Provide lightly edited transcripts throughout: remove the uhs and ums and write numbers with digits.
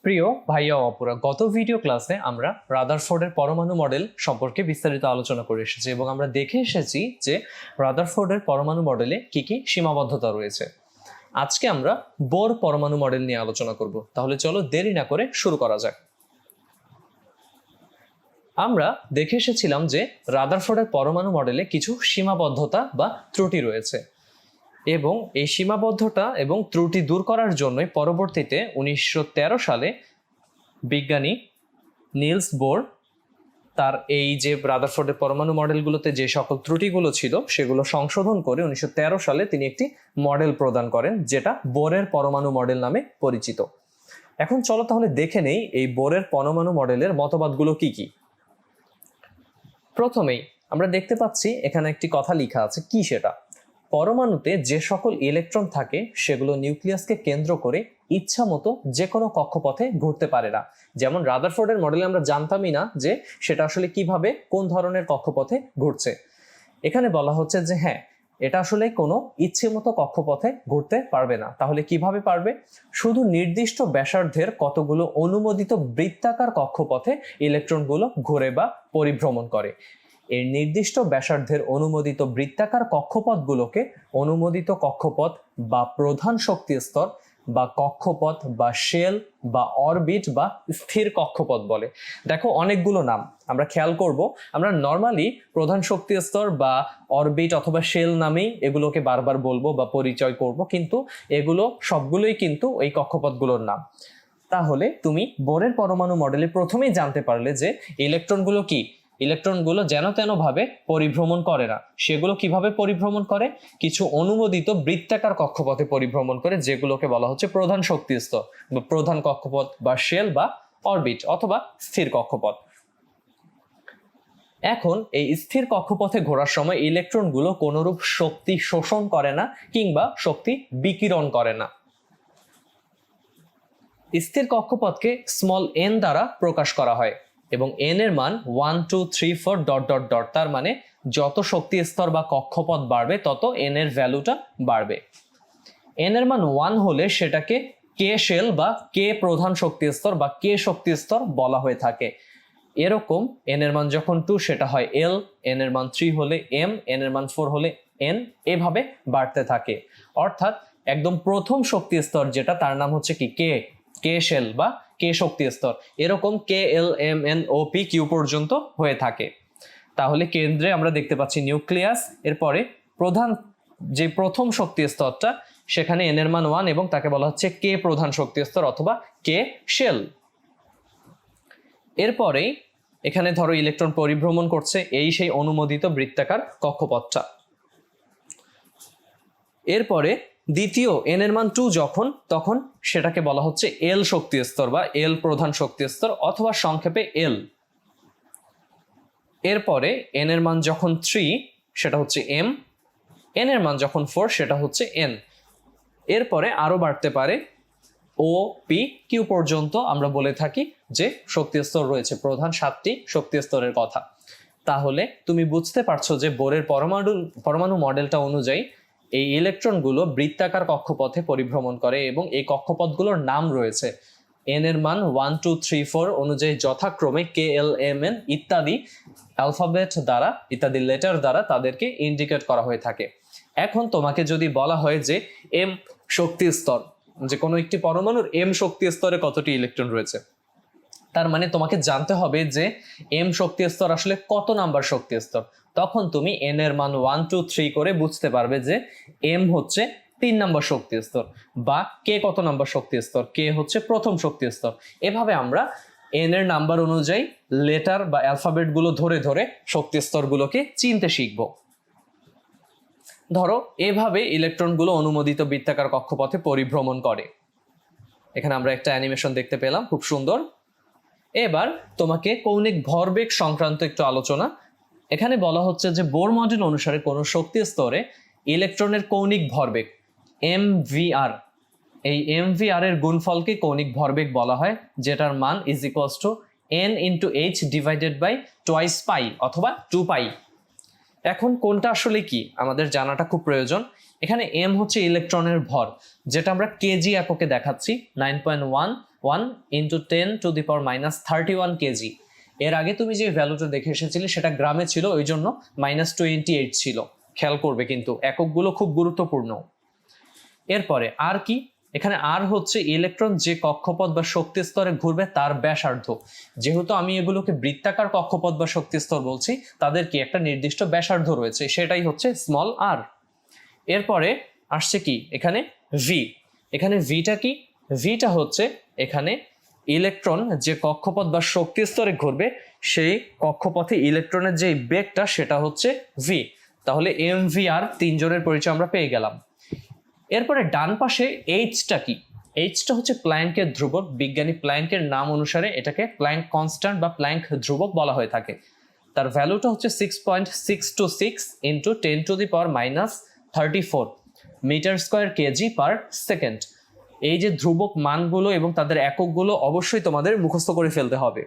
প্রিয় ভাইয়া ও অপুরা, গত ভিডিও ক্লাসে আমরা রাদারফোর্ডের পরমাণু মডেল সম্পর্কে বিস্তারিত আলোচনা করে এসেছি এবং আমরা দেখে এসেছি যে রাদারফোর্ডের পরমাণু মডেলে কি কি সীমাবদ্ধতা রয়েছে। আজকে আমরা বোর পরমাণু মডেল নিয়ে আলোচনা করব। তাহলে চলো দেরি না করে শুরু করা যাক। আমরা দেখে এসেছিলাম যে রাদারফোর্ডের পরমাণু মডেলে কিছু সীমাবদ্ধতা বা ত্রুটি রয়েছে এবং এই সীমাবদ্ধতা এবং ত্রুটি দূর করার জন্যই পরবর্তীতে 1913 সালে বিজ্ঞানী নিলস বোর তার এই যে রাদারফোর্ডের পরমাণু মডেলগুলোতে যে সকল ত্রুটিগুলো ছিল সেগুলো সংশোধন করে 1913 সালে তিনি একটি মডেল প্রদান করেন, যেটা বোরের পরমাণু মডেল নামে পরিচিত। এখন চলো তাহলে দেখে নেই এই বোরের পরমাণু মডেলের মতবাদগুলো কি কি। প্রথমেই আমরা দেখতে পাচ্ছি এখানে একটি কথা লেখা আছে, কি সেটা? পরমাণুতে যে সকল ইলেকট্রন থাকে সেগুলো নিউক্লিয়াসকে কেন্দ্র করে ইচ্ছা মতো যে কোনো কক্ষপথে ঘুরতে পারে না। যেমন রাদারফোর্ডের মডেলে আমরা জানতামই না যে সেটা আসলে কিভাবে কোন ধরনের কক্ষপথে ঘুরছে। এখানে বলা হচ্ছে যে হ্যাঁ, এটা আসলে কোনো ইচ্ছে মতো কক্ষপথে ঘুরতে পারবে না। তাহলে কিভাবে পারবে? শুধু নির্দিষ্ট ব্যাসার্ধের কতগুলো অনুমোদিত বৃত্তাকার কক্ষপথে ইলেকট্রনগুলো ঘুরে বা পরিভ্রমণ করে। এর নির্দিষ্ট ব্যাসার্ধের অনুমোদিত বৃত্তাকার কক্ষপথগুলোকে অনুমোদিত কক্ষপথ বা প্রধান শক্তি স্তর বা কক্ষপথ বা শেল বা অরবিট বা স্থির কক্ষপথ বলে। দেখো অনেকগুলো নাম আমরা খেয়াল করব। আমরা নর্মালি প্রধান শক্তি স্তর বা অরবিট অথবা শেল নামেই এগুলোকে বারবার বলবো বা পরিচয় করব, কিন্তু এগুলো সবগুলোই কিন্তু এই কক্ষপথগুলোর নাম। তাহলে তুমি বোরের পরমাণু মডেলে প্রথমেই জানতে পারলে যে ইলেকট্রনগুলো কি? ইলেকট্রনগুলো যেন তেন ভাবে পরিভ্রমণ করে না। সেগুলো কিভাবে পরিভ্রমণ করে? কিছু অনুমোদিত বৃত্তাকার কক্ষপথে পরিভ্রমণ করে, যেগুলোকে বলা হচ্ছে প্রধান শক্তি স্তর বা প্রধান কক্ষপথ বা শেল বা অরবিট অথবা স্থির কক্ষপথ। এখন এই স্থির কক্ষপথে ঘোরার সময় ইলেকট্রনগুলো কোনরূপ শক্তি শোষণ করে না কিংবা শক্তি বিকিরণ করে না। স্থির কক্ষপথকে স্মল এন দ্বারা প্রকাশ করা হয় এবং এন এর মান 1 2 3 4 ডট ডট ডট। তার মানে যত শক্তি স্তর বা কক্ষপথ বাড়বে তত এন এর ভ্যালুটা বাড়বে। এন এর মান 1 হলে সেটাকে কে শেল বা কে প্রধান শক্তি স্তর বা কে শক্তি স্তর বলা হয়ে থাকে। এরকম এন এর মান যখন 2 সেটা হয় এল, এন এর মান 3 হলে এম, এন এর মান 4 হলে এন, এভাবে বাড়তে থাকে। অর্থাৎ একদম প্রথম শক্তি স্তর যেটা, তার নাম হচ্ছে কি কে, কে শেল বা কে শক্তি স্তর। এরকম K L M N O P Q পর্যন্ত হয়ে থাকে। তাহলে কেন্দ্রে আমরা দেখতে পাচ্ছি নিউক্লিয়াস, এরপরে প্রধান যে প্রথম শক্তি স্তরটা সেখানে এন এর মান 1 এবং তাকে বলা হচ্ছে কে প্রধান শক্তি স্তর অথবা কে শেল। এরপরেই এখানে ধরো ইলেকট্রন পরিভ্রমণ করছে, এই সেই অনুমোদিত বৃত্তাকার কক্ষপথটা। এরপরে দ্বিতীয় এন এর মান 2 যখন, তখন সেটাকে বলা হচ্ছে এল শক্তি স্তর বা এল প্রধান শক্তি স্তর অথবা সংক্ষেপে এল। এরপরে এন এর মান যখন 3 সেটা হচ্ছে এম, এন এর মান যখন 4 সেটা হচ্ছে এন। এরপরে আরো বাড়তে পারে ও পি কিউ পর্যন্ত আমরা বলে থাকি যে শক্তি স্তর রয়েছে, প্রধান 7টি শক্তি স্তরের কথা। তাহলে তুমি বুঝতে পারছো যে বোরের পরমাণু মডেলটা অনুযায়ী এই ইলেকট্রনগুলো বৃত্তাকার কক্ষপথে পরিভ্রমণ করে এবং এই কক্ষপথগুলোর নাম রয়েছে। এন এর মান 1 2 3 4 অনুযায়ী যথাক্রমে কে এল এম এন ইত্যাদি অ্যালফাবেট দ্বারা ইত্যাদি লেটার দ্বারা তাদেরকে ইন্ডিকেট করা হয়ে থাকে। এখন তোমাকে যদি বলা হয় যে এম শক্তি স্তর, যে কোনো একটি পরমাণুর এম শক্তি স্তরে কতটি ইলেকট্রন রয়েছে, তার মানে তোমাকে জানতে হবে যে এম শক্তি স্তর আসলে কত নাম্বার শক্তি স্তর। তখন তুমি এন এর মান 1 2 3 করে বুঝতে পারবে যে এম হচ্ছে 3 নম্বর শক্তি স্তর বা কে কত নম্বর শক্তি স্তর, কে হচ্ছে প্রথম শক্তি স্তর। এভাবে আমরা এন এর নাম্বার অনুযায়ী লেটার বা অ্যালফাবেট গুলো ধরে ধরে শক্তি স্তরগুলোকে চিনতে শিখবো। ধরো এভাবে ইলেকট্রনগুলো অনুমোদিত বৃত্তাকার কক্ষপথে পরিভ্রমণ করে। এখানে আমরা একটা অ্যানিমেশন দেখতে পেলাম, খুব সুন্দর। এবার তোমাকে কৌণিক ভরবেগ সংক্রান্ত একটু আলোচনা। এখানে বলা হচ্ছে যে বোর মডেল অনুসারে কোনো শক্তি স্তরে ইলেকট্রনের কৌণিক ভরবেগ এমভিআর, এই এমভিআর এর গুণফলকে কৌণিক ভরবেগ বলা হয়, যেটার মান is equals to n into h divided by twice pi অথবা 2 পাই। এখন কোনটা আসলে কি আমাদের জানাটা খুব প্রয়োজন। এখানে এম হচ্ছে ইলেকট্রনের ভর, যেটা আমরা কেজি এককে দেখাচ্ছি 9.1 1 × 10⁻³ কেজি। এর আগে তুমি যে ভ্যালুটা দেখে এসেছিলে সেটা গ্রামে ছিল, ওই জন্য -28 ছিল। খেয়াল করবে কিন্তু এককগুলো খুব গুরুত্বপূর্ণ। এরপরে আর কি, এখানে আর হচ্ছে ইলেকট্রন যে কক্ষপথ বা শক্তি স্তরে ঘুরবে তার ব্যাসার্ধ। যেহেতু আমি এগুলোকে বৃত্তাকার কক্ষপথ বা শক্তি স্তর বলছি, তাদের কি একটা নির্দিষ্ট ব্যাসার্ধ রয়েছে, সেটাই হচ্ছে স্মল আর। এরপরে আসছে কি এখানে ভি। এখানে ভিটা কি? ভিটা হচ্ছে এখানে ইলেকট্রন যে কক্ষপথ বা শক্তি স্তরে ঘুরবে সেই কক্ষপথে ইলেকট্রনের যে বেগটা সেটা হচ্ছে ভি। তাহলে এম ভি আর তিনজনের পরিচয় আমরা পেয়ে গেলাম। এরপরে ডান পাশে এইচটা কি? এইচটা হচ্ছে প্ল্যাঙ্কের ধ্রুবক। বিজ্ঞানী প্ল্যাঙ্কের নাম অনুসারে এটাকে প্ল্যাঙ্ক কনস্ট্যান্ট বা প্ল্যাঙ্ক ধ্রুবক বলা হয়ে থাকে। তার ভ্যালুটা হচ্ছে 6.626 × 10⁻34 metre square KG per second. এই যে ধ্রুবক মানগুলো এবং তাদের এককগুলো অবশ্যই তোমাদের মুখস্থ করে ফেলতে হবে।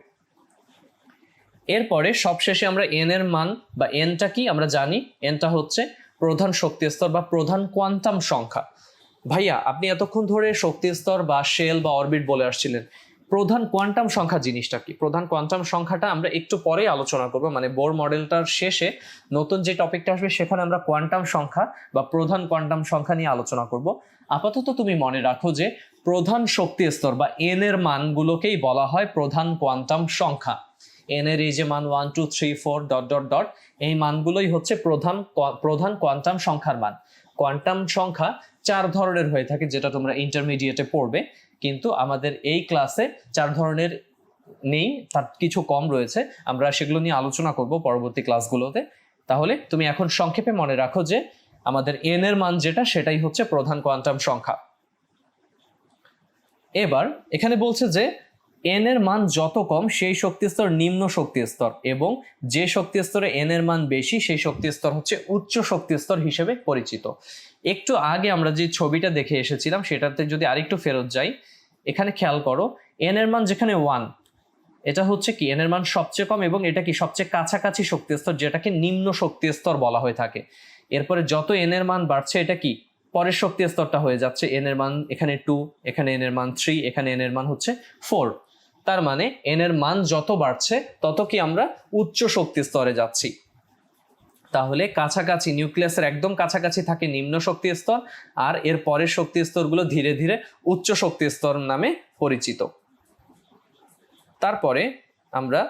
এরপরে সবশেষে আমরা এন এর মান বা এনটা কি আমরা জানি। এনটা হচ্ছে প্রধান শক্তি স্তর বা প্রধান কোয়ান্টাম সংখ্যা। ভাইয়া আপনি এতক্ষণ ধরে শক্তি স্তর বা শেল বা অরবিট বলে আসছিলেন, প্রধান কোয়ান্টাম সংখ্যা জিনিসটা কি? প্রধান কোয়ান্টাম সংখ্যাটা আমরা একটু পরেই আলোচনা করব, মানে বোর মডেলটার শেষে নতুন যে টপিকটা আসবে সেখানে আমরা কোয়ান্টাম সংখ্যা বা প্রধান কোয়ান্টাম সংখ্যা নিয়ে আলোচনা করব। আপাতত তুমি মনে রাখো যে প্রধান শক্তি স্তর বা এন এর মানগুলোকেই বলা হয় প্রধান কোয়ান্টাম সংখ্যা। এন এর এই যে মান 1 2 3 4 ডট ডট ডট, এই মানগুলোই হচ্ছে প্রধান কোয়ান্টাম সংখ্যার মান। কোয়ান্টাম সংখ্যা 4 ধরনের হয়ে থাকে, যেটা তোমরা ইন্টারমিডিয়েটে পড়বে, কিন্তু আমাদের এই ক্লাসে 4 ধরনের নেই, তার কিছু কম রয়েছে। আমরা সেগুলো নিয়ে আলোচনা করব পরবর্তী ক্লাসগুলোতে। তাহলে তুমি এখন সংক্ষেপে মনে রাখো যে আমাদের এন এর মান যেটা সেটাই হচ্ছে প্রধান কোয়ান্টাম সংখ্যা। এবার এখানে বলছে যে এন এর মান যত কম সেই শক্তি স্তর নিম্ন শক্তি স্তর, এবং যে শক্তি স্তরে এন এর মান বেশি সেই শক্তি স্তর হচ্ছে উচ্চ শক্তি স্তর হিসেবে পরিচিত। একটু আগে আমরা যে ছবিটা দেখে এসেছিলাম সেটাতে যদি আরেকটু ফেরত যাই, এখানে খেয়াল করো এন এর মান যেখানে 1, এটা হচ্ছে কি এন এর মান সবচেয়ে কম এবং এটা কি সবচেয়ে কাছাকাছি শক্তি স্তর, যেটাকে নিম্ন শক্তি স্তর বলা হয়ে থাকে। এরপরে যত এন এর মান বাড়ছে এটা কি পরের শক্তি স্তরটা হয়ে যাচ্ছে। এন এর মান এখানে 2, এখানে এন এর মান 3, এখানে এন এর মান হচ্ছে 4। তার মানে এন এর মান যত বাড়ছে তত কি আমরা উচ্চ শক্তি স্তরে যাচ্ছি। তাহলে কাছাকাছি নিউক্লিয়াসের একদম কাছাকাছি থাকে নিম্ন শক্তি স্তর, আর এর পরের শক্তি স্তরগুলো ধীরে ধীরে উচ্চ শক্তি স্তর নামে পরিচিত। তারপরে আমরা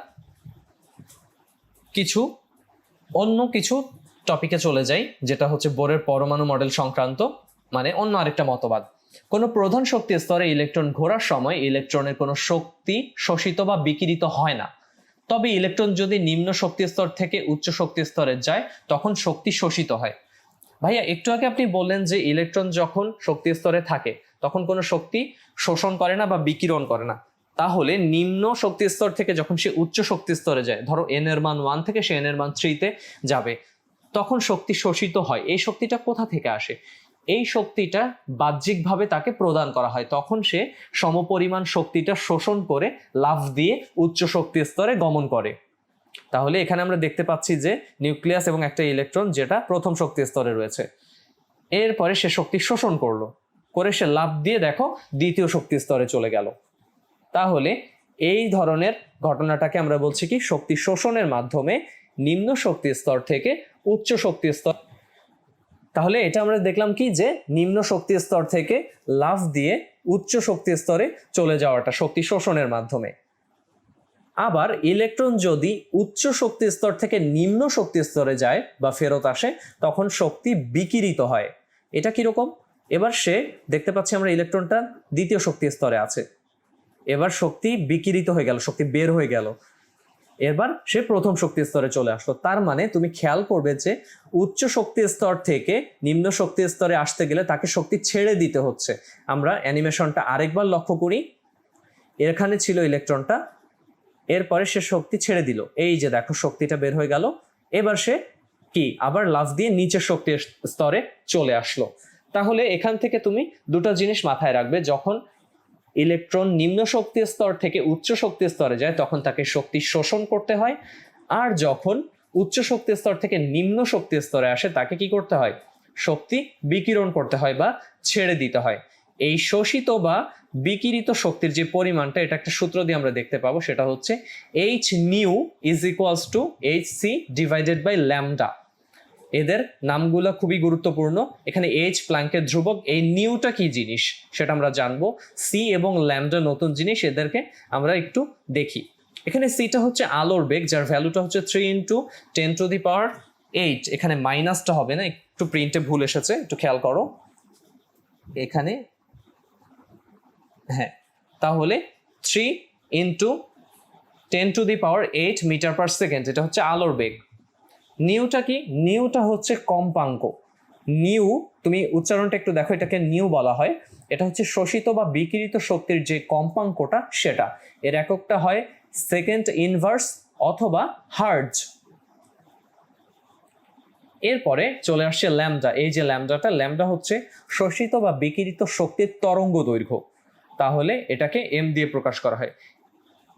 অন্য কিছু টপিকে চলে যাই, যেটা হচ্ছে বোরের পরমাণু মডেল সংক্রান্ত, মানে অন্য আরেকটা মতবাদ। কোনো প্রধান শক্তি স্তরে ইলেকট্রন ঘোরার সময় ইলেকট্রনের কোনো শক্তি শোষিত বা বিকিরিত হয় না। তবে ইলেকট্রন যদি নিম্ন শক্তি স্তর থেকে উচ্চ শক্তি স্তরে যায় তখন শক্তি শোষিত হয়। ভাইয়া একটু আগে আপনি বললেন যে ইলেকট্রন যখন শক্তি স্তরে থাকে তখন কোনো শক্তি শোষণ করে না বা বিকিরণ করে না। তাহলে নিম্ন শক্তি স্তর থেকে যখন সে উচ্চ শক্তি স্তরে যায়, ধরো এন এর মান 1 থেকে সে এন এর মান 3-তে যাবে, তখন শক্তি শোষিত হয়। এই শক্তিটা কোথা থেকে আসে? এই শক্তিটা বাহ্যিকভাবে তাকে প্রদান করা হয়, তখন সে সমপরিমাণ শক্তিটা শোষণ করে লাফ দিয়ে উচ্চ শক্তি স্তরে গমন করে। তাহলে এখানে আমরা দেখতে পাচ্ছি যে নিউক্লিয়াস এবং একটা ইলেকট্রন যেটা প্রথম শক্তি স্তরে রয়েছে, এরপরে সে শক্তি শোষণ করে সে লাফ দিয়ে দেখো দ্বিতীয় শক্তি স্তরে চলে গেল। তাহলে এই ধরনের ঘটনাটাকে আমরা বলছি কি শক্তি শোষণের মাধ্যমে নিম্ন শক্তি স্তর থেকে উচ্চ শক্তি স্তর। তাহলে এটা আমরা দেখলাম কি যে নিম্ন শক্তি স্তর থেকে লাফ দিয়ে উচ্চ শক্তি স্তরে চলে যাওয়াটা শক্তি শোষণের মাধ্যমে। আবার ইলেকট্রন যদি উচ্চ শক্তি স্তর থেকে নিম্ন শক্তি স্তরে যায় বা ফেরত আসে তখন শক্তি বিকিরিত হয়। এটা কিরকম? এবার সে দেখতে পাচ্ছি আমরা ইলেকট্রনটা দ্বিতীয় শক্তি স্তরে আছে, এবার শক্তি বিকিরিত হয়ে গেল, শক্তি বের হয়ে গেল, এবার সে প্রথম শক্তি স্তরে চলে আসলো। তার মানে তুমি খেয়াল করবে যে উচ্চ শক্তি স্তর থেকে নিম্ন শক্তি স্তরে আসতে গেলে তাকে শক্তি ছেড়ে দিতে হচ্ছে। আমরা অ্যানিমেশনটা আরেকবার লক্ষ্য করি। এখানে ছিল ইলেকট্রনটা, এরপরে সে শক্তি ছেড়ে দিল, এই যে দেখো শক্তিটা বের হয়ে গেল। এবার সে কি আবার লাফ দিয়ে নিচের শক্তির স্তরে চলে আসলো। তাহলে এখান থেকে তুমি দুটো জিনিস মাথায় রাখবে, যখন ইলেকট্রন নিম্ন শক্তি স্তর থেকে উচ্চ শক্তি স্তরে যায় তখন তাকে শক্তি শোষণ করতে হয়, আর যখন উচ্চ শক্তি স্তর থেকে নিম্ন শক্তি স্তরে আসে তাকে কি করতে হয়? শক্তি বিকিরণ করতে হয় বা ছেড়ে দিতে হয়। এই শোষিত বা বিকিরিত শক্তির যে পরিমাণটা, এটা একটা সূত্র দিয়ে আমরা দেখতে পাবো, সেটা হচ্ছে h nu is equals to h c divided by lambda. এদের নামগুলো খুবই গুরুত্বপূর্ণ। এখানে এইচ প্ল্যাঙ্কের ধ্রুবক, এই নিউটা কি জিনিস সেটা আমরা জানবো। সি এবং ল্যামডা নতুন জিনিস, এদেরকে আমরা একটু দেখি। এখানে সিটা হচ্ছে আলোর বেগ, যার ভ্যালুটা হচ্ছে 3 × 10⁸। এখানে মাইনাসটা হবে না, একটু প্রিন্টে ভুল এসেছে, একটু খেয়াল করো এখানে। হ্যাঁ, তাহলে 3 × 10⁸ মিটার পার সেকেন্ড, এটা হচ্ছে আলোর বেগ। নিউটা কি? নিউটা হচ্ছে কম্পাঙ্ক। নিউ, তুমি উচ্চারণটা একটু দেখো, এটাকে নিউ বলা হয়। এটা হচ্ছে শোষিত বা বিকিরিত শক্তির যে কম্পাঙ্কটা সেটা। এর এককটা হয় সেকেন্ড ইনভার্স অথবা হার্জ। এরপরে চলে আসছে ল্যামডা। এই যে ল্যামডা হচ্ছে শোষিত বা বিকিরিত শক্তির তরঙ্গ দৈর্ঘ্য। তাহলে এটাকে এম দিয়ে প্রকাশ করা হয়।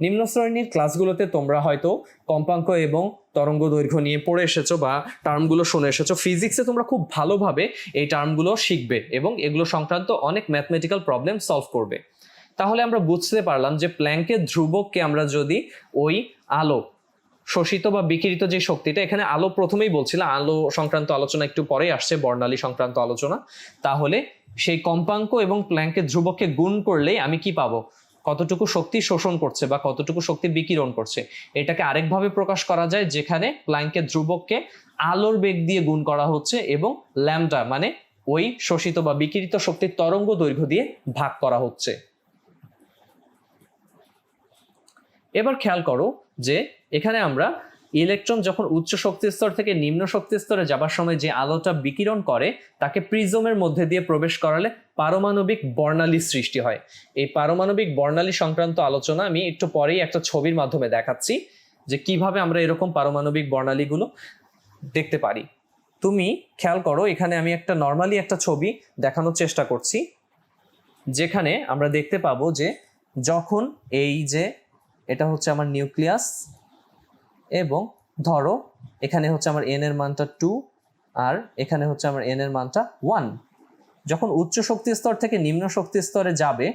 নিম্ন শ্রেণীর ক্লাসগুলোতে তোমরা হয়তো কম্পাঙ্ক এবং তরঙ্গ দৈর্ঘ্য নিয়ে পড়ে এসেছো বা টার্মগুলো শুনে এসেছো। ফিজিক্সে তোমরা খুব ভালোভাবে এই টার্মগুলো শিখবে এবং এগুলো সংক্রান্ত অনেক ম্যাথমেটিক্যাল প্রবলেম সলভ করবে। তাহলে আমরা বুঝতে পারলাম যে প্ল্যাঙ্কের ধ্রুবককে আমরা যদি ওই আলো, শোষিত বা বিকিরিত যে শক্তিটা, এখানে আলো প্রথমেই বলছিলাম, আলো সংক্রান্ত আলোচনা একটু পরেই আসছে, বর্ণালী সংক্রান্ত আলোচনা। তাহলে সেই কম্পাঙ্ক এবং প্ল্যাঙ্কের ধ্রুবককে গুণ করলেই আমি কি পাবো? কতটুকু শক্তি শোষণ করছে বা কতটুকু শক্তি বিকিরণ করছে। এটাকে আরেকভাবে প্রকাশ করা যায়, যেখানে প্ল্যাঙ্কের ধ্রুবককে আলোর বেগ দিয়ে গুণ করা হচ্ছে এবং ল্যামডা মানে ওই শোষিত বা বিকিরিত শক্তির তরঙ্গ দৈর্ঘ্য দিয়ে ভাগ করা হচ্ছে। এবার খেয়াল করো যে এখানে আমরা ইলেকট্রন যখন উচ্চ শক্তি স্তর থেকে নিম্ন শক্তি স্তরে যাবার সময় যে আলোটা বিকিরণ করে, তাকে প্রিজমের মধ্যে দিয়ে প্রবেশ করালে পারমাণবিক বর্ণালী সৃষ্টি হয়। এই পারমাণবিক বর্ণালী সংক্রান্ত আলোচনা আমি একটু পরেই একটা ছবির মাধ্যমে দেখাচ্ছি, যে কিভাবে আমরা এরকম পারমাণবিক বর্ণালীগুলো দেখতে পারি। তুমি খেয়াল করো, এখানে আমি একটা নর্মালি একটা ছবি দেখানোর চেষ্টা করছি, যেখানে আমরা দেখতে পাবো যে যখন এই যে এটা হচ্ছে আমার নিউক্লিয়াস, এবং ধরো এখানে হচ্ছে আমার এন এর মানটা 2 আর এখানে হচ্ছে আমার এন এর মানটা 1। যখন উচ্চ শক্তি স্তর থেকে নিম্ন শক্তি স্তরে যাবে,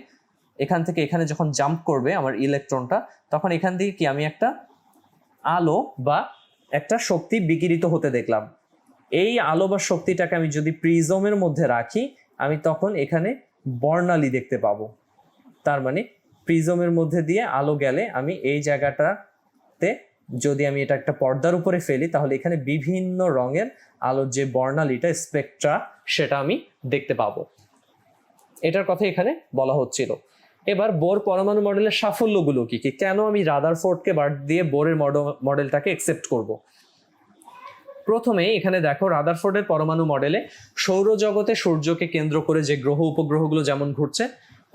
এখান থেকে এখানে যখন জাম্প করবে আমার ইলেকট্রনটা, তখন এখান থেকে কি আমি একটা আলো বা একটা শক্তি বিকিরিত হতে দেখলাম। এই আলো বা শক্তিটাকে আমি যদি প্রিজমের মধ্যে রাখি, আমি তখন এখানে বর্ণালী দেখতে পাবো। তার মানে প্রিজমের মধ্যে দিয়ে আলো গেলে আমি এই জায়গাটাতে যদি আমি এটা একটা পর্দার উপরে ফেলি, তাহলে এখানে বিভিন্ন রঙের আলোর যে বর্ণালীটা, স্পেকট্রা, সেটা আমি দেখতে পাবো। এটার কথা এখানে বলা হচ্ছিল। এবার বোর পরমাণু মডেলের সাফল্যগুলো কি কি, কেন আমি রাদারফোর্ডকে বাদ দিয়ে বোরের মডেলটাকে একসেপ্ট করব। প্রথমে এখানে দেখো, রাদারফোর্ডের পরমাণু মডেলে সৌরজগতে সূর্যকে কেন্দ্র করে যে গ্রহ উপগ্রহগুলো যেমন ঘুরছে,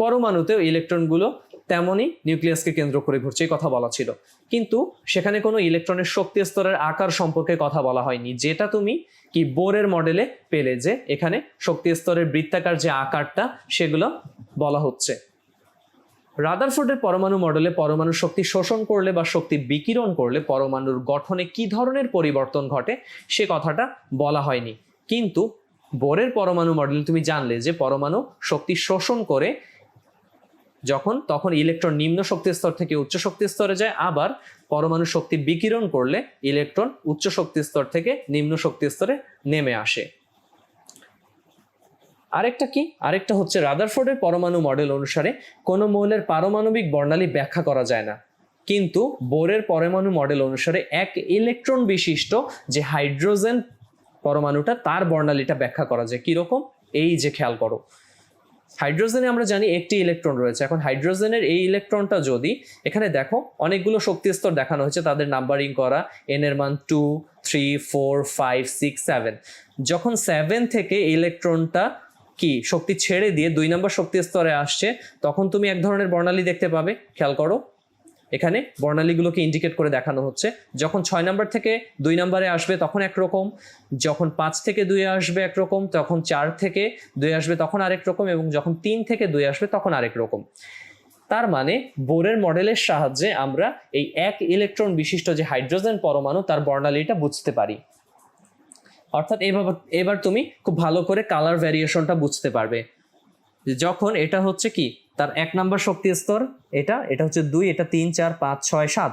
পরমাণুতেও ইলেকট্রনগুলো তেমনই নিউক্লিয়াসকে কেন্দ্র করে ঘুরছে, এই কথা বলা ছিল। কিন্তু সেখানে কোনো ইলেকট্রনের শক্তি স্তরের আকার সম্পর্কে কথা বলা হয়নি, যেটা তুমি কি বোরের মডেলে পেলে, যে এখানে শক্তি স্তরের বৃত্তাকার যে আকারটা সেগুলো বলা হচ্ছে। রাদারফোর্ডের পরমাণু মডেলে পরমাণু শক্তি শোষণ করলে বা শক্তি বিকিরণ করলে পরমাণুর গঠনে কি ধরনের পরিবর্তন ঘটে সে কথাটা বলা হয়নি। কিন্তু বোরের পরমাণু মডেল তুমি জানলে যে পরমাণু শক্তি শোষণ করে তখন ইলেকট্রন নিম্ন শক্তি স্তর থেকে উচ্চ শক্তি স্তরে যায়, আবার পরমাণু শক্তি বিকিরণ করলে ইলেকট্রন উচ্চ শক্তি স্তর থেকে নিম্ন শক্তি স্তরে নেমে আসে। আরেকটা হচ্ছে রাদারফোর্ডের পরমাণু মডেল অনুসারে কোনো মৌলের পারমাণবিক বর্ণালী ব্যাখ্যা করা যায় না, কিন্তু বোরের পরমাণু মডেল অনুসারে এক ইলেকট্রন বিশিষ্ট যে হাইড্রোজেন পরমাণুটা, তার বর্ণালীটা ব্যাখ্যা করা যায়। কিরকম? এই যে খেয়াল করো, হাইড্রোজেনে আমরা জানি একটি ইলেকট্রন রয়েছে। এখন হাইড্রোজেনের এই ইলেকট্রনটা যদি এখানে দেখো, অনেকগুলো শক্তি স্তর দেখানো হয়েছে, তাদের নাম্বারিং করা, এন এর মান 2, 3, 4, 5, 6, 7। যখন 7 থেকে ইলেকট্রনটা কি শক্তি ছেড়ে দিয়ে 2 নম্বর শক্তি স্তরে আসছে, তখন তুমি এক ধরনের বর্ণালী দেখতে পাবে। খেয়াল করো, এখানে বর্ণালীগুলোকে ইন্ডিকেট করে দেখানো হচ্ছে। যখন 6 নম্বর থেকে 2 নম্বরে আসবে তখন একরকম, যখন 5 থেকে 2 আসবে একরকম, তখন 4 থেকে 2 আসবে তখন আরেক রকম, এবং যখন 3 থেকে 2 আসবে তখন আরেক রকম। তার মানে বোরের মডেলের সাহায্যে আমরা এই এক ইলেকট্রন বিশিষ্ট যে হাইড্রোজেন পরমাণু, তার বর্ণালীটা বুঝতে পারি। অর্থাৎ এবার তুমি খুব ভালো করে কালার ভ্যারিয়েশনটা বুঝতে পারবে। যখন এটা হচ্ছে কি তার 1 নম্বর শক্তি স্তর, এটা এটা হচ্ছে 2, এটা 3 4 5 6 7,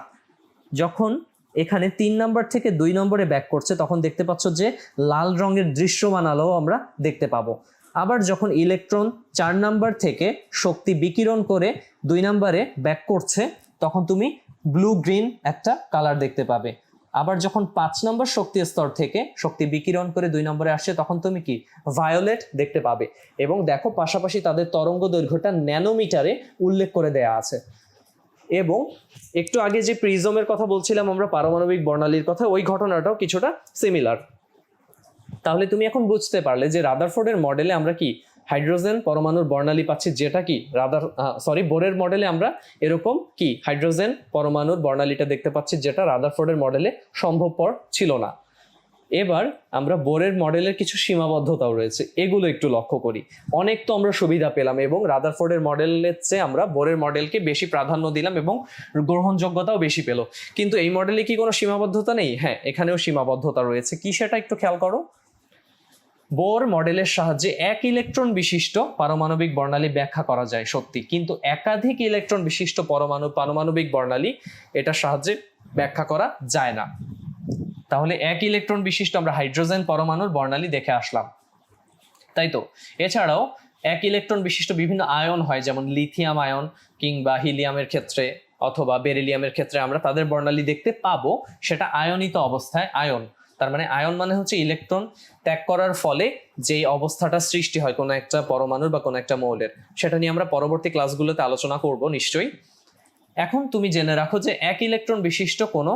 যখন এখানে 3 নাম্বার থেকে 2 নম্বরে ব্যাক করছে তখন দেখতে পাচ্ছ যে লাল রঙের দৃশ্যমান আলো আমরা দেখতে পাবো। আবার যখন ইলেকট্রন 4 নাম্বার থেকে শক্তি বিকিরণ করে 2 নম্বরে ব্যাক করছে তখন তুমি ব্লু গ্রিন একটা কালার দেখতে পাবে। আবার যখন 5 নম্বর শক্তি স্তর থেকে শক্তি বিকিরণ করে 2 নম্বরে আসছে তখন তুমি কি ভায়োলেট দেখতে পাবে। এবং দেখো পাশাপাশি তাদের তরঙ্গ দৈর্ঘ্যটা ন্যানোমিটারে উল্লেখ করে দেয়া আছে। এবং একটু আগে যে প্রিজমের কথা বলছিলাম আমরা পারমাণবিক বর্ণালীর কথা, ওই ঘটনাটাও কিছুটা সিমিলার। তাহলে তুমি এখন বুঝতে পারলে যে রাদারফোর্ডের মডেলে আমরা কি হাইড্রোজেন পরমাণুর বর্ণালী পাচ্ছি, যেটা কি বোরের মডেলে আমরা এরকম কি হাইড্রোজেন পরমাণুর বর্ণালীটা দেখতে পাচ্ছি, যেটা রাদারফোর্ডের মডেলে সম্ভবপর ছিল না। এবার আমরা বোরের মডেলের কিছু সীমাবদ্ধতাও রয়েছে, এগুলো একটু লক্ষ্য করি। অনেক তো আমরা সুবিধা পেলাম এবং রাদারফোর্ডের মডেলের চেয়ে আমরা বোরের মডেলকে বেশি প্রাধান্য দিলাম এবং গ্রহণযোগ্যতাও বেশি পেল। কিন্তু এই মডেলে কি কোনো সীমাবদ্ধতা নেই? হ্যাঁ, এখানেও সীমাবদ্ধতা রয়েছে। কি সেটা একটু খেয়াল করো। বোর মডেলের সাহায্যে 1 ইলেকট্রন বিশিষ্ট পারমাণবিক বর্ণালী ব্যাখ্যা করা যায় সত্যি, কিন্তু একাধিক ইলেকট্রন বিশিষ্ট পারমাণবিক বর্ণালী এটার সাহায্যে ব্যাখ্যা করা যায় না। তাহলে 1 ইলেকট্রন বিশিষ্ট আমরা হাইড্রোজেন পরমাণুর বর্ণালী দেখে আসলাম, তাই তো। এছাড়াও 1 ইলেকট্রন বিশিষ্ট বিভিন্ন আয়ন হয়, যেমন লিথিয়াম আয়ন কিংবা হিলিয়ামের ক্ষেত্রে অথবা বেরিলিয়ামের ক্ষেত্রে আমরা তাদের বর্ণালী দেখতে পাবো, সেটা আয়নিত অবস্থায়। আয়ন তার মানে আয়ন মানে হচ্ছে ইলেকট্রন ত্যাগ করার ফলে যেই অবস্থাটা সৃষ্টি হয় কোনো একটা পরমাণুর বা কোনো একটা মৌলের, সেটা নিয়ে আমরা পরবর্তী ক্লাসগুলোতে আলোচনা করব নিশ্চয়ই। এখন তুমি জেনে রাখো যে 1 ইলেকট্রন বিশিষ্ট কোনো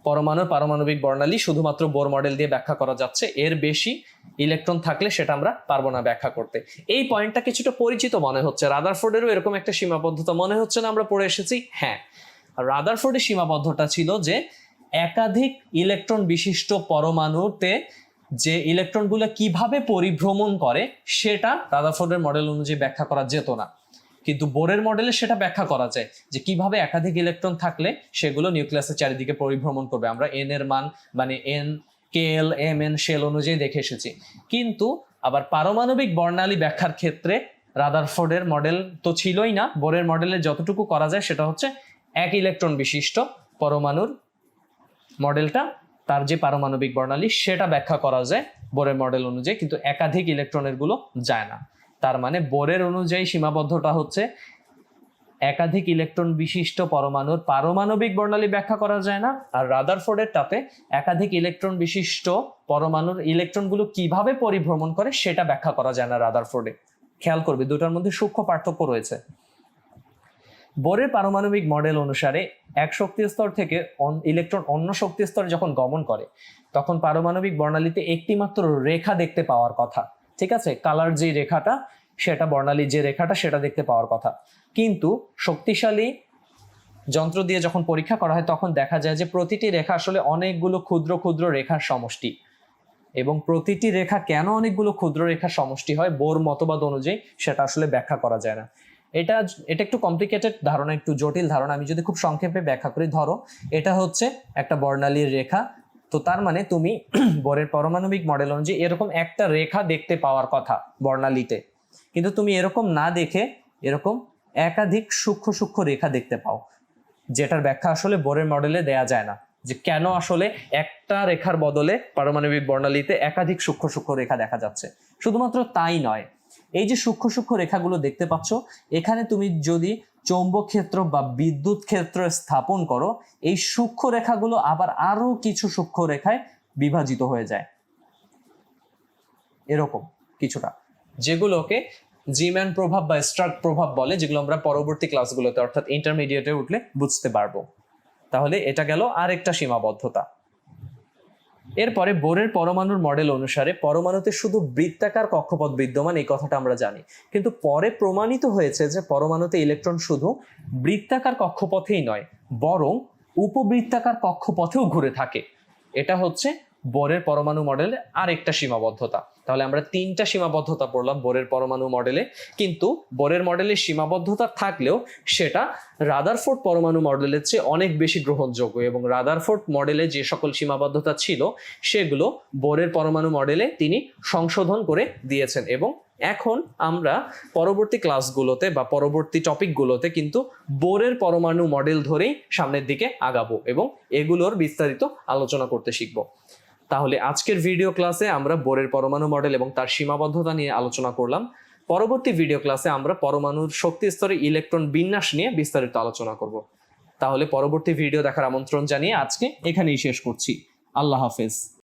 পরমাণুর পারমাণবিক বর্ণালী শুধুমাত্র বোর মডেল দিয়ে ব্যাখ্যা করা যাচ্ছে, এর বেশি ইলেকট্রন থাকলে সেটা আমরা পারবো না ব্যাখ্যা করতে। এই পয়েন্টটা কিছুটা পরিচিত মনে হচ্ছে। রাদারফোর্ডেরও এরকম একটা সীমাবদ্ধতা মনে হচ্ছে না আমরা পড়ে এসেছি? হ্যাঁ, রাদারফোর্ডের সীমাবদ্ধতা ছিল যে একাধিক ইলেকট্রন বিশিষ্ট পরমাণুতে যে ইলেকট্রনগুলো কিভাবে পরিভ্রমণ করে সেটা রাদারফোর্ডের মডেল অনুযায়ী ব্যাখ্যা করা যেত না, কিন্তু বোরের মডেলে সেটা ব্যাখ্যা করা যায় যে কিভাবে একাধিক ইলেকট্রন থাকলে সেগুলো নিউক্লিয়াসের চারিদিকে পরিভ্রমণ করবে। আমরা এন এর মান মানে n KL M N shell অনুযায়ী দেখে এসেছি। কিন্তু আবার পারমাণবিক বর্ণালী ব্যাখ্যার ক্ষেত্রে রাদারফোর্ডের মডেল তো ছিলই না, বোরের মডেলে যতটুকু করা যায় সেটা হচ্ছে 1 ইলেকট্রন বিশিষ্ট পরমাণুর মডেলটা, তার যে পারমাণবিক বর্ণালী সেটা ব্যাখ্যা করা যায় বোরের মডেল অনুযায়ী, কিন্তু একাধিক ইলেকট্রনের গুলো যায় না। তার মানে বোরের অনুযায়ী সীমাবদ্ধতা হচ্ছে একাধিক ইলেকট্রন বিশিষ্ট পরমাণুর পারমাণবিক বর্ণালী ব্যাখ্যা করা যায় না, আর রাদারফোর্ডের তাতে একাধিক ইলেকট্রন বিশিষ্ট পরমাণুর ইলেকট্রনগুলো কিভাবে পরিভ্রমণ করে সেটা ব্যাখ্যা করা যায় না রাদারফোর্ডে। খেয়াল করবে দুটার মধ্যে সূক্ষ্ম পার্থক্য রয়েছে। বোরের পারমাণবিক মডেল অনুসারে এক শক্তি স্তর থেকে ইলেকট্রন অন্য শক্তি স্তরে যখন গমন করে তখন পারমাণবিক বর্ণালীতে একটি মাত্র রেখা দেখতে পাওয়ার কথা, ঠিক আছে? কালার যে রেখাটা সেটা বর্ণালী যে রেখাটা সেটা দেখতে পাওয়ার কথা, কিন্তু শক্তিশালী যন্ত্র দিয়ে যখন পরীক্ষা করা হয় তখন দেখা যায় যে প্রতিটি রেখা আসলে অনেকগুলো ক্ষুদ্র ক্ষুদ্র রেখার সমষ্টি। এবং প্রতিটি রেখা কেন অনেকগুলো ক্ষুদ্র রেখার সমষ্টি হয় বোর মতবাদ অনুযায়ী সেটা আসলে ব্যাখ্যা করা যায় না। এটা একটু কমপ্লিকেটেড ধারণা, একটু জটিল ধারণা। আমি যদি খুব সংক্ষেপে ব্যাখ্যা করি, ধরো এটা হচ্ছে একটা বর্ণালীর রেখা, তো তার মানে তুমি বোরের পারমাণবিক মডেল অনুযায়ী এরকম একটা রেখা দেখতে পাওয়ার কথা বর্ণালীতে, কিন্তু তুমি এরকম না দেখে এরকম একাধিক সূক্ষ্ম সূক্ষ্ম রেখা দেখতে পাও, যেটার ব্যাখ্যা আসলে বোরের মডেলে দেয়া যায় না, যে কেন আসলে একটা রেখার বদলে পারমাণবিক বর্ণালীতে একাধিক সূক্ষ্ম সূক্ষ্ম রেখা দেখা যাচ্ছে। শুধুমাত্র তাই নয়, এই যে সূক্ষ্ম সূক্ষ্ম রেখাগুলো দেখতে পাচ্ছ, এখানে তুমি যদি চৌম্বক ক্ষেত্র বা বিদ্যুৎ ক্ষেত্র স্থাপন করো, এই সূক্ষ্ম রেখাগুলো আবার আরো কিছু সূক্ষ্ম রেখায় বিভাজিত হয়ে যায়, এরকম কিছুটা, যেগুলোকে জিম্যান প্রভাব বা স্ট্রাক প্রভাব বলে, যেগুলো আমরা পরবর্তী ক্লাসগুলোতে অর্থাৎ ইন্টারমিডিয়েটে উঠলে বুঝতে পারবো। তাহলে এটা গেল আরেকটা সীমাবদ্ধতা। এরপরে বোরের পরমাণুর মডেল অনুসারে পরমাণুতে শুধু বৃত্তাকার কক্ষপথ বিদ্যমান, এই কথাটা আমরা জানি, কিন্তু পরে প্রমাণিত হয়েছে যে পরমাণুতে ইলেকট্রন শুধু বৃত্তাকার কক্ষপথেই নয় বরং উপবৃত্তাকার কক্ষপথেও ঘুরে থাকে। এটা হচ্ছে বোরের পরমাণু মডেলে আরেকটা সীমাবদ্ধতা। তাহলে আমরা 3টা সীমাবদ্ধতা পড়লাম বোরের পরমাণু মডেলে, কিন্তু বোরের মডেলের সীমাবদ্ধতা থাকলেও সেটা রাদারফোর্ড পরমাণু মডেলের চেয়ে অনেক বেশি গ্রহণযোগ্য, এবং রাদারফোর্ড মডেলে যে সকল সীমাবদ্ধতা ছিল সেগুলো বোরের পরমাণু মডেলে তিনি সংশোধন করে দিয়েছেন এবং এখন আমরা পরবর্তী ক্লাসগুলোতে বা পরবর্তী টপিকগুলোতে কিন্তু বোরের পরমাণু মডেল ধরেই সামনের দিকে আগাবো এবং এগুলোর বিস্তারিত আলোচনা করতে শিখব। তাহলে আজকের ভিডিও ক্লাসে আমরা বোরের পরমাণু মডেল এবং তার সীমাবদ্ধতা নিয়ে আলোচনা করলাম। পরবর্তী ভিডিও ক্লাসে আমরা পরমাণুর শক্তি স্তরে ইলেকট্রন বিন্যাস নিয়ে বিস্তারিত আলোচনা করব। তাহলে পরবর্তী ভিডিও দেখার আমন্ত্রণ জানিয়ে আজকে এখানেই শেষ করছি। আল্লাহ হাফেজ।